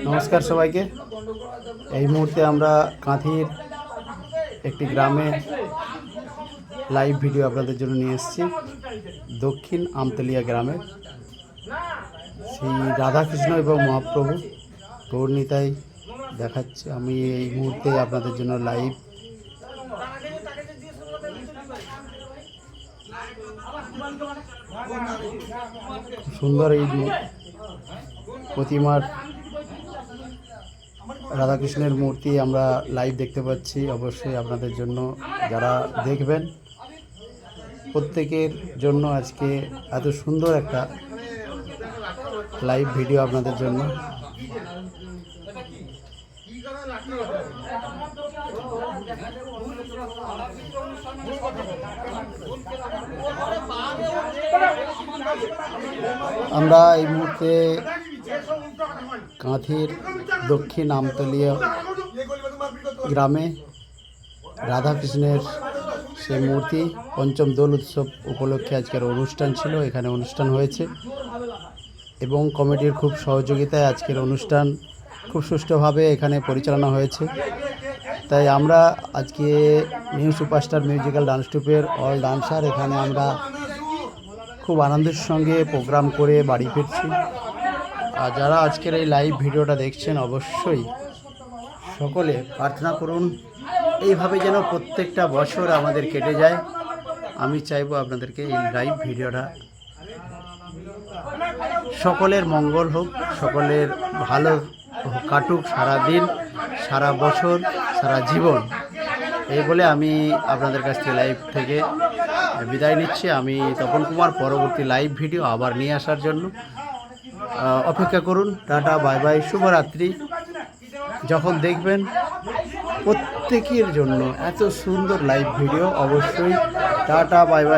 নমস্কার সবাইকে। এই মুহূর্তে আমরা কাঁথির একটি গ্রামে লাইভ ভিডিও আপনাদের জন্য নিয়ে এসেছি। দক্ষিণ আমতলিয়া গ্রামে শ্রী রাধাকৃষ্ণ এবং মহাপ্রভু গৌরনীতাই দেখাচ্ছে। আমি এই মুহূর্তে আপনাদের জন্য লাইভ সুন্দর এই প্রতিমার রাধাকৃষ্ণের মূর্তি আমরা লাইভ দেখতে পাচ্ছি। অবশ্যই আপনাদের জন্য যারা দেখবেন প্রত্যেকের জন্য আজকে এত সুন্দর একটা লাইভ ভিডিও আপনাদের জন্য। আমরা এই মুহূর্তে কাঁথির দক্ষিণ আমতলিয়া গ্রামে রাধাকৃষ্ণের সেই মূর্তি পঞ্চম দোল উৎসব উপলক্ষে আজকের অনুষ্ঠান ছিল। এখানে অনুষ্ঠান হয়েছে এবং কমিটির খুব সহযোগিতায় আজকের অনুষ্ঠান খুব সুষ্ঠুভাবে এখানে পরিচালনা হয়েছে। তাই আমরা আজকে নিউ সুপারস্টার মিউজিক্যাল ডান্স ট্রুপের অল ডান্সার এখানে আমরা খুব আনন্দের সঙ্গে প্রোগ্রাম করে বাড়ি ফিরছি। আর যারা আজকের এই লাইভ ভিডিওটা দেখছেন অবশ্যই সকলে প্রার্থনা করুন এইভাবে যেন প্রত্যেকটা বছর আমাদের কেটে যায়। আমি চাইবো আপনাদেরকে এই লাইভ ভিডিওটা সকলের মঙ্গল হোক, সকলের ভালো কাটুক সারা দিন, সারা বছর, সারা জীবন। এই বলে আমি আপনাদের কাছ থেকে লাইভ থেকে বিদায় নিচ্ছি। আমি তপন কুমার। পরবর্তী লাইভ ভিডিও আবার নিয়ে আসার জন্য অপেক্ষা করুন। টাটা, বাই বাই, শুভরাত্রি। যখন দেখবেন প্রত্যেকের জন্য এত সুন্দর লাইভ ভিডিও, অবশ্যই টাটা, বাই বাই।